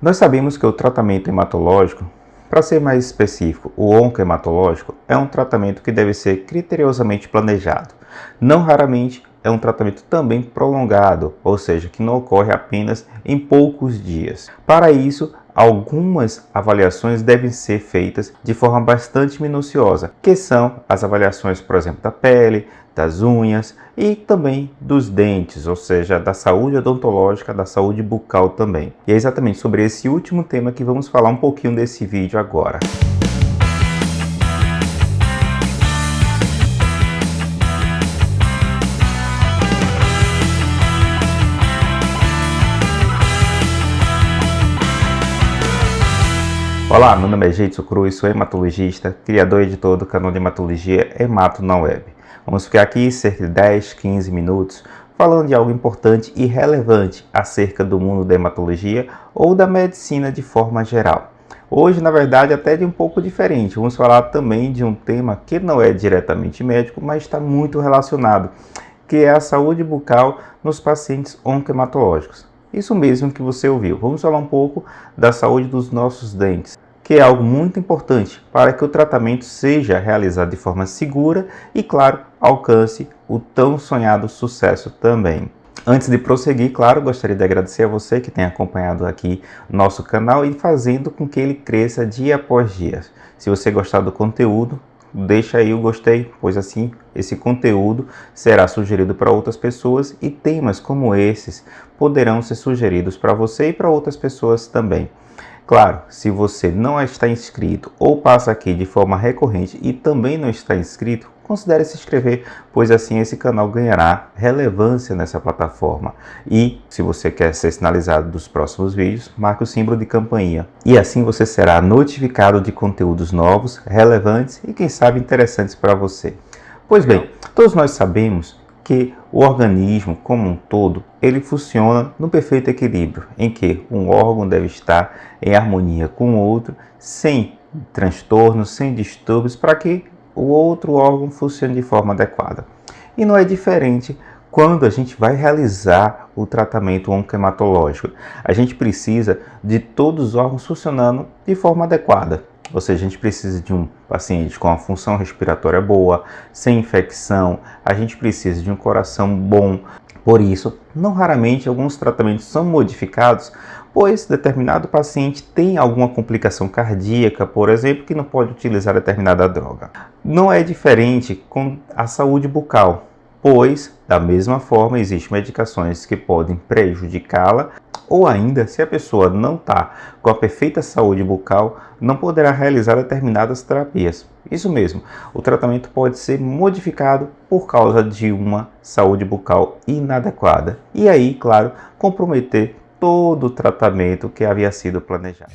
Nós sabemos que o tratamento hematológico, para ser mais específico, o oncohematológico, é um tratamento que deve ser criteriosamente planejado. Não raramente é um tratamento também prolongado, ou seja, que não ocorre apenas em poucos dias. Para isso, algumas avaliações devem ser feitas de forma bastante minuciosa, que são as avaliações, por exemplo, da pele, das unhas e também dos dentes, ou seja, da saúde odontológica, da saúde bucal também. E é exatamente sobre esse último tema que vamos falar um pouquinho desse vídeo agora. Olá, meu nome é Geitson Cruz, sou hematologista, criador e editor do canal de hematologia Hemato na Web. Vamos ficar aqui cerca de 10, 15 minutos falando de algo importante e relevante acerca do mundo da hematologia ou da medicina de forma geral. Hoje, na verdade, até de um pouco diferente. Vamos falar também de um tema que não é diretamente médico, mas está muito relacionado, que é a saúde bucal nos pacientes oncohematológicos. Isso mesmo que você ouviu. Vamos falar um pouco da saúde dos nossos dentes, que é algo muito importante para que o tratamento seja realizado de forma segura e, claro, alcance o tão sonhado sucesso também. Antes de prosseguir, claro, gostaria de agradecer a você que tem acompanhado aqui nosso canal e fazendo com que ele cresça dia após dia. Se você gostar do conteúdo, deixa aí o gostei, pois assim esse conteúdo será sugerido para outras pessoas e temas como esses poderão ser sugeridos para você e para outras pessoas também. Claro, se você não está inscrito ou passa aqui de forma recorrente e também não está inscrito, considere se inscrever, pois assim esse canal ganhará relevância nessa plataforma. E se você quer ser sinalizado dos próximos vídeos, marque o símbolo de campainha. E assim você será notificado de conteúdos novos, relevantes e quem sabe interessantes para você. Pois bem, todos nós sabemos que o organismo como um todo, ele funciona no perfeito equilíbrio, em que um órgão deve estar em harmonia com o outro, sem transtornos, sem distúrbios, para que o outro órgão funcione de forma adequada. E não é diferente quando a gente vai realizar o tratamento oncohematológico. A gente precisa de todos os órgãos funcionando de forma adequada. Ou seja, a gente precisa de um paciente com a função respiratória boa, sem infecção, a gente precisa de um coração bom. Por isso, não raramente alguns tratamentos são modificados, pois determinado paciente tem alguma complicação cardíaca, por exemplo, que não pode utilizar determinada droga. Não é diferente com a saúde bucal, pois, da mesma forma, existem medicações que podem prejudicá-la, ou ainda, se a pessoa não está com a perfeita saúde bucal, não poderá realizar determinadas terapias. Isso mesmo, o tratamento pode ser modificado por causa de uma saúde bucal inadequada. E aí, claro, comprometer todo o tratamento que havia sido planejado.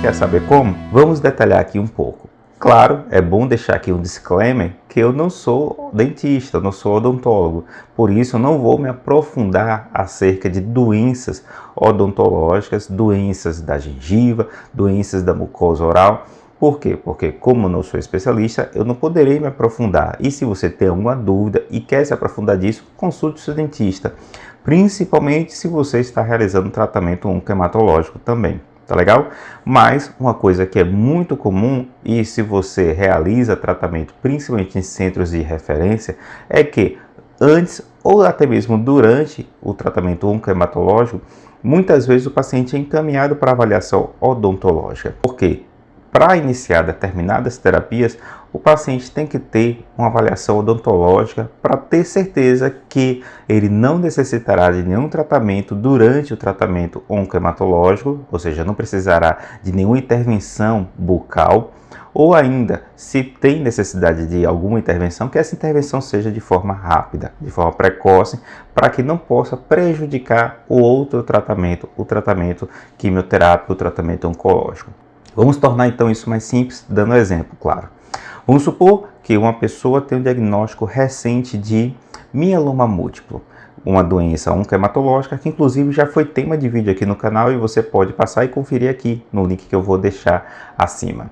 Quer saber como? Vamos detalhar aqui um pouco. Claro, é bom deixar aqui um disclaimer que eu não sou dentista, não sou odontólogo, por isso eu não vou me aprofundar acerca de doenças odontológicas, doenças da gengiva, doenças da mucosa oral. Por quê? Porque como eu não sou especialista, eu não poderei me aprofundar. E se você tem alguma dúvida e quer se aprofundar disso, consulte o seu dentista, principalmente se você está realizando um tratamento oncohematológico também. Tá legal? Mas uma coisa que é muito comum, e se você realiza tratamento principalmente em centros de referência, é que antes ou até mesmo durante o tratamento oncohematológico, muitas vezes o paciente é encaminhado para avaliação odontológica. Por quê? Para iniciar determinadas terapias, o paciente tem que ter uma avaliação odontológica para ter certeza que ele não necessitará de nenhum tratamento durante o tratamento oncohematológico, ou seja, não precisará de nenhuma intervenção bucal, ou ainda, se tem necessidade de alguma intervenção, que essa intervenção seja de forma rápida, de forma precoce, para que não possa prejudicar o outro tratamento, o tratamento quimioterápico, o tratamento oncológico. Vamos tornar então isso mais simples, dando um exemplo, claro. Vamos supor que uma pessoa tem um diagnóstico recente de mieloma múltiplo, uma doença oncohematológica que inclusive já foi tema de vídeo aqui no canal e você pode passar e conferir aqui no link que eu vou deixar acima.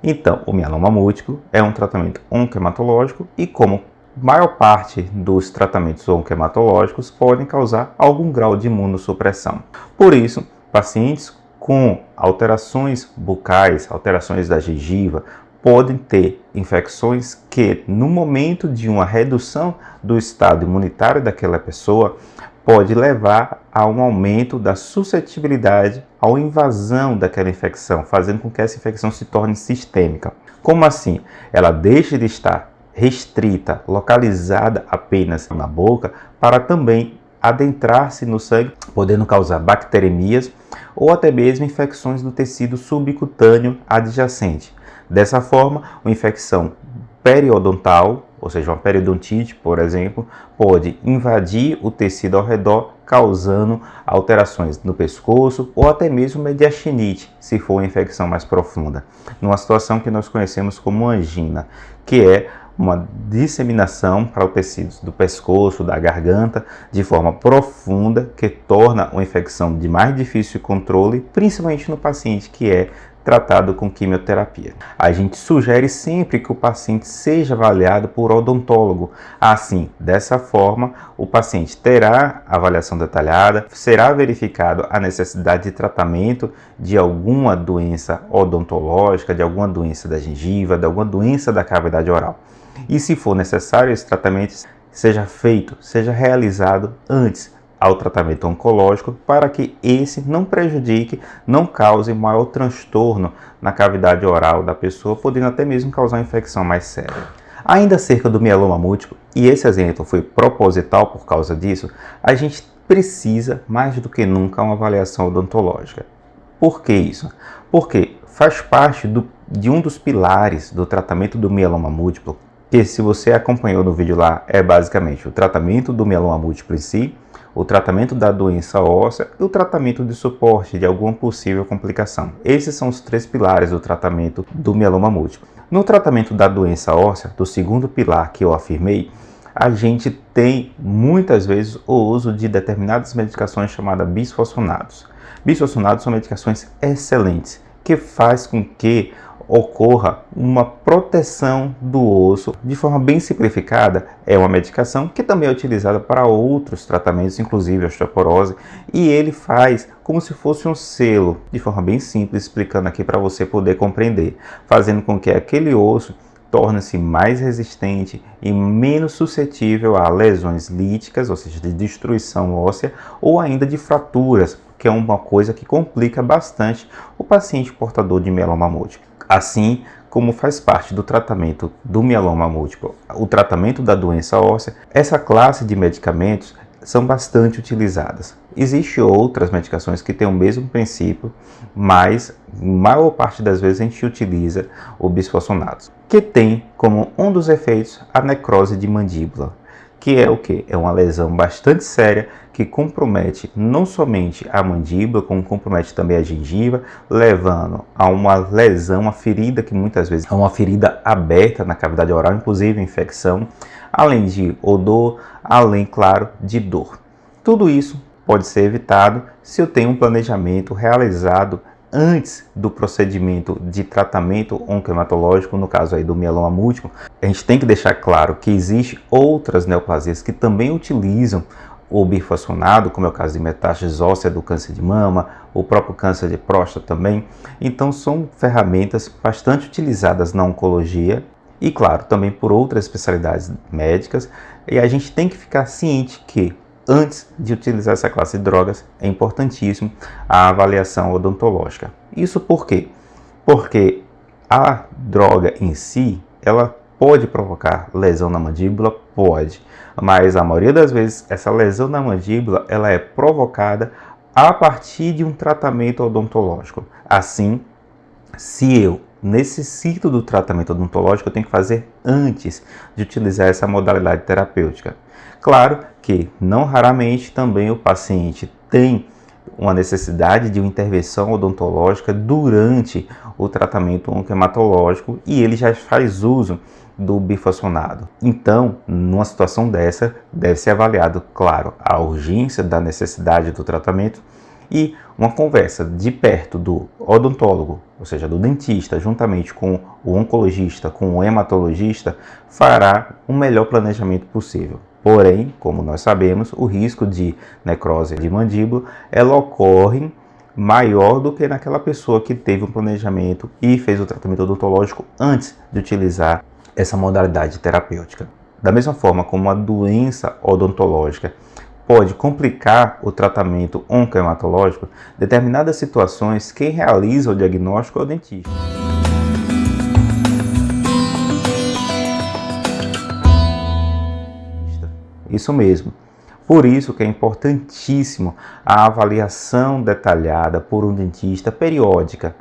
Então, o mieloma múltiplo é um tratamento oncohematológico e, como maior parte dos tratamentos oncohematológicos, podem causar algum grau de imunossupressão. Por isso, pacientes com alterações bucais, alterações da gengiva, podem ter infecções que, no momento de uma redução do estado imunitário daquela pessoa, pode levar a um aumento da suscetibilidade à invasão daquela infecção, fazendo com que essa infecção se torne sistêmica. Como assim? Ela deixa de estar restrita, localizada apenas na boca, para também adentrar-se no sangue, podendo causar bacteremias ou até mesmo infecções do tecido subcutâneo adjacente. Dessa forma, uma infecção periodontal, ou seja, uma periodontite, por exemplo, pode invadir o tecido ao redor, causando alterações no pescoço ou até mesmo mediastinite, se for uma infecção mais profunda, numa situação que nós conhecemos como angina, que é uma disseminação para os tecidos do pescoço, da garganta, de forma profunda, que torna uma infecção de mais difícil controle, principalmente no paciente que é tratado com quimioterapia. A gente sugere sempre que o paciente seja avaliado por odontólogo. Assim, dessa forma, o paciente terá avaliação detalhada, será verificado a necessidade de tratamento de alguma doença odontológica, de alguma doença da gengiva, de alguma doença da cavidade oral. E se for necessário, esse tratamento seja feito, seja realizado antes ao tratamento oncológico, para que esse não prejudique, não cause maior transtorno na cavidade oral da pessoa, podendo até mesmo causar uma infecção mais séria. Ainda acerca do mieloma múltiplo, e esse exemplo foi proposital por causa disso, a gente precisa mais do que nunca uma avaliação odontológica. Por que isso? Porque faz parte de um dos pilares do tratamento do mieloma múltiplo, que, se você acompanhou no vídeo lá, é basicamente o tratamento do mieloma múltiplo em si, o tratamento da doença óssea e o tratamento de suporte de alguma possível complicação. Esses são os três pilares do tratamento do mieloma múltiplo. No tratamento da doença óssea, do segundo pilar que eu afirmei, a gente tem muitas vezes o uso de determinadas medicações chamadas bisfosfonados. Bisfosfonados são medicações excelentes, que faz com que ocorra uma proteção do osso. De forma bem simplificada, é uma medicação que também é utilizada para outros tratamentos, inclusive osteoporose, e ele faz como se fosse um selo, de forma bem simples, explicando aqui para você poder compreender, fazendo com que aquele osso torne-se mais resistente e menos suscetível a lesões líticas, ou seja, de destruição óssea, ou ainda de fraturas, que é uma coisa que complica bastante o paciente portador de mieloma múltiplo. Assim como faz parte do tratamento do mieloma múltiplo, o tratamento da doença óssea, essa classe de medicamentos são bastante utilizadas. Existem outras medicações que têm o mesmo princípio, mas a maior parte das vezes a gente utiliza o bisfosfonados, que tem como um dos efeitos a necrose de mandíbula, que é o quê? É uma lesão bastante séria que compromete não somente a mandíbula, como compromete também a gengiva, levando a uma lesão, uma ferida que muitas vezes é uma ferida aberta na cavidade oral, inclusive infecção, além de odor, além, claro, de dor. Tudo isso pode ser evitado se eu tenho um planejamento realizado antes do procedimento de tratamento oncohematológico, no caso aí do mieloma múltiplo. A gente tem que deixar claro que existem outras neoplasias que também utilizam o bifosfonado, como é o caso de metástase óssea do câncer de mama, o próprio câncer de próstata também. Então são ferramentas bastante utilizadas na oncologia e, claro, também por outras especialidades médicas. E a gente tem que ficar ciente que, antes de utilizar essa classe de drogas, é importantíssimo a avaliação odontológica. Isso por quê? Porque a droga em si, ela pode provocar lesão na mandíbula? Pode. Mas a maioria das vezes, essa lesão na mandíbula, ela é provocada a partir de um tratamento odontológico. Assim, se eu necessito do tratamento odontológico, eu tenho que fazer antes de utilizar essa modalidade terapêutica. Claro que, não raramente, também o paciente tem uma necessidade de uma intervenção odontológica durante o tratamento oncohematológico e ele já faz uso do bifosfonado. Então, numa situação dessa, deve ser avaliado, claro, a urgência da necessidade do tratamento E uma conversa de perto do odontólogo, ou seja, do dentista, juntamente com o oncologista, com o hematologista, fará um melhor planejamento possível. Porém, como nós sabemos, o risco de necrose de mandíbula ela ocorre maior do que naquela pessoa que teve um planejamento e fez o tratamento odontológico antes de utilizar essa modalidade terapêutica. Da mesma forma como a doença odontológica pode complicar o tratamento oncohematológico, determinadas situações quem realiza o diagnóstico é o dentista. Isso mesmo. Por isso que é importantíssimo a avaliação detalhada por um dentista periódica.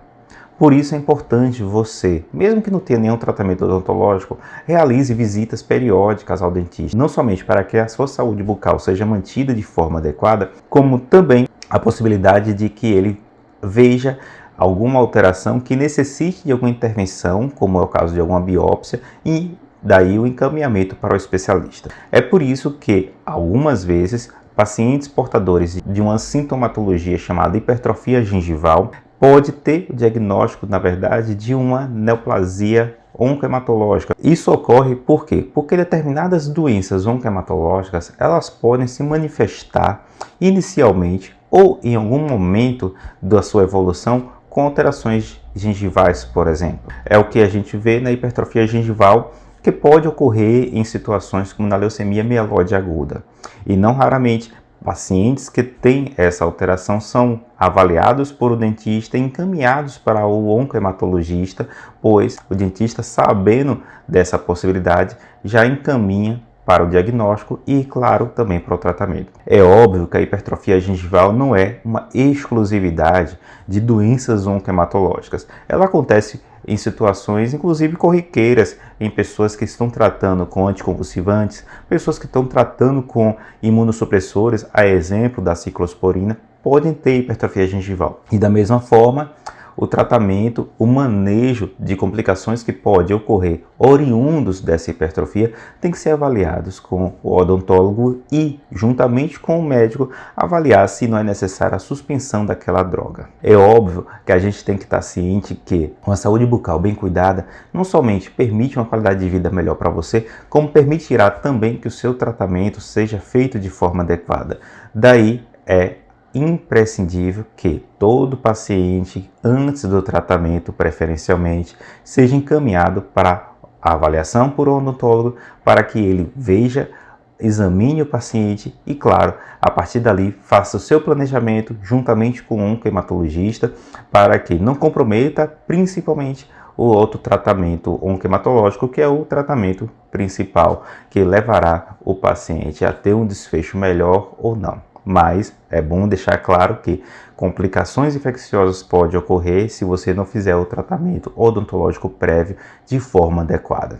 Por isso é importante você, mesmo que não tenha nenhum tratamento odontológico, realize visitas periódicas ao dentista. Não somente para que a sua saúde bucal seja mantida de forma adequada, como também a possibilidade de que ele veja alguma alteração que necessite de alguma intervenção, como é o caso de alguma biópsia, e daí o encaminhamento para o especialista. É por isso que, algumas vezes, pacientes portadores de uma sintomatologia chamada hipertrofia gengival pode ter o diagnóstico, na verdade, de uma neoplasia oncohematológica. Isso ocorre por quê? Porque determinadas doenças oncohematológicas, elas podem se manifestar inicialmente ou em algum momento da sua evolução com alterações gengivais, por exemplo. É o que a gente vê na hipertrofia gengival, que pode ocorrer em situações como na leucemia mieloide aguda. E não raramente, pacientes que têm essa alteração são avaliados por o dentista e encaminhados para o oncohematologista, pois o dentista, sabendo dessa possibilidade, já encaminha para o diagnóstico e, claro, também para o tratamento. É óbvio que a hipertrofia gengival não é uma exclusividade de doenças oncohematológicas. Ela acontece em situações, inclusive corriqueiras, em pessoas que estão tratando com anticonvulsivantes, pessoas que estão tratando com imunossupressores, a exemplo da ciclosporina, podem ter hipertrofia gengival. E da mesma forma, o tratamento, o manejo de complicações que pode ocorrer oriundos dessa hipertrofia tem que ser avaliados com o odontólogo e, juntamente com o médico, avaliar se não é necessária a suspensão daquela droga. É óbvio que a gente tem que estar ciente que uma saúde bucal bem cuidada não somente permite uma qualidade de vida melhor para você, como permitirá também que o seu tratamento seja feito de forma adequada. Daí é imprescindível que todo paciente, antes do tratamento, preferencialmente, seja encaminhado para a avaliação por um odontólogo, para que ele veja, examine o paciente e, claro, a partir dali, faça o seu planejamento juntamente com um oncohematologista, para que não comprometa, principalmente, o outro tratamento oncohematológico, que é o tratamento principal, que levará o paciente a ter um desfecho melhor ou não. Mas é bom deixar claro que complicações infecciosas podem ocorrer se você não fizer o tratamento odontológico prévio de forma adequada.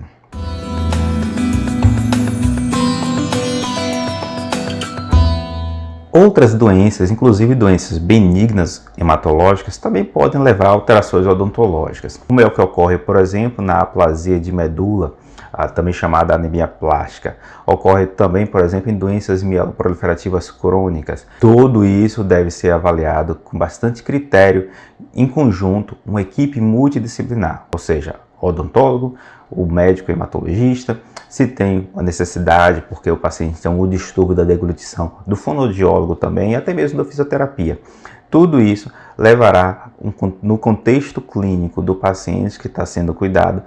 Outras doenças, inclusive doenças benignas hematológicas, também podem levar a alterações odontológicas, como é o que ocorre, por exemplo, na aplasia de medula, também chamada anemia plástica. Ocorre também, por exemplo, em doenças mieloproliferativas crônicas. Tudo isso deve ser avaliado com bastante critério, em conjunto, uma equipe multidisciplinar, ou seja, odontólogo, o médico hematologista, se tem uma necessidade, porque o paciente tem um distúrbio da deglutição, do fonoaudiólogo também, e até mesmo da fisioterapia. Tudo isso levará, no contexto clínico do paciente que está sendo cuidado,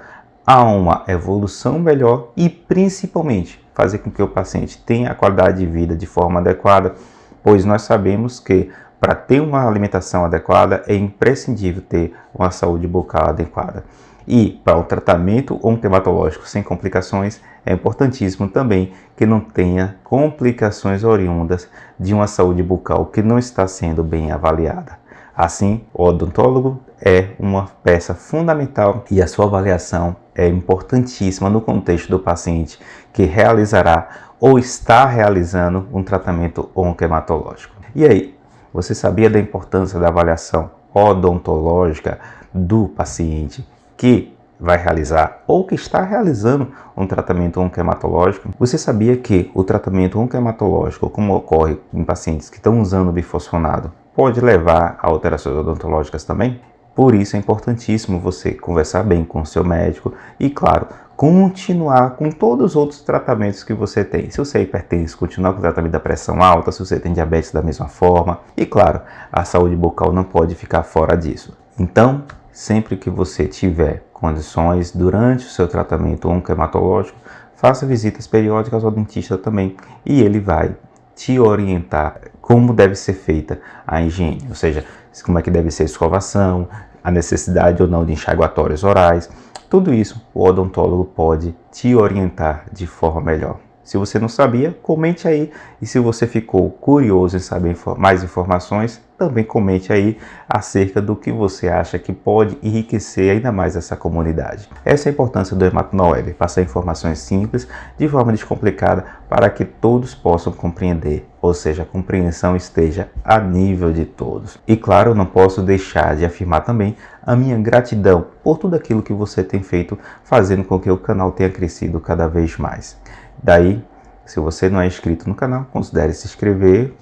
a uma evolução melhor e, principalmente, fazer com que o paciente tenha a qualidade de vida de forma adequada, pois nós sabemos que para ter uma alimentação adequada é imprescindível ter uma saúde bucal adequada. E para o tratamento oncohematológico sem complicações, é importantíssimo também que não tenha complicações oriundas de uma saúde bucal que não está sendo bem avaliada. Assim, o odontólogo é uma peça fundamental e a sua avaliação é importantíssima no contexto do paciente que realizará ou está realizando um tratamento oncohematológico. E aí, você sabia da importância da avaliação odontológica do paciente que vai realizar ou que está realizando um tratamento oncohematológico? Você sabia que o tratamento oncohematológico, como ocorre em pacientes que estão usando bifosfonado, pode levar a alterações odontológicas também. Por isso é importantíssimo você conversar bem com o seu médico e, claro, continuar com todos os outros tratamentos que você tem. Se você é hipertenso, continuar com o tratamento da pressão alta, se você tem diabetes da mesma forma. E, claro, a saúde bucal não pode ficar fora disso. Então, sempre que você tiver condições durante o seu tratamento oncohematológico, faça visitas periódicas ao dentista também e ele vai te orientar como deve ser feita a higiene, ou seja, como é que deve ser a escovação, a necessidade ou não de enxaguatórios orais. Tudo isso o odontólogo pode te orientar de forma melhor. Se você não sabia, comente aí. E se você ficou curioso em saber mais informações, também comente aí acerca do que você acha que pode enriquecer ainda mais essa comunidade. Essa é a importância do Hemato na Web, passar informações simples, de forma descomplicada, para que todos possam compreender, ou seja, a compreensão esteja a nível de todos. E claro, eu não posso deixar de afirmar também a minha gratidão por tudo aquilo que você tem feito, fazendo com que o canal tenha crescido cada vez mais. Daí, se você não é inscrito no canal, considere se inscrever,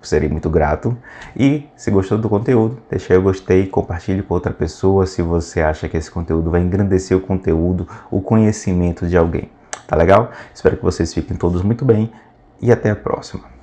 serei muito grato. E se gostou do conteúdo, deixa aí o gostei, compartilhe com outra pessoa se você acha que esse conteúdo vai engrandecer o conteúdo, o conhecimento de alguém. Tá legal? Espero que vocês fiquem todos muito bem e até a próxima.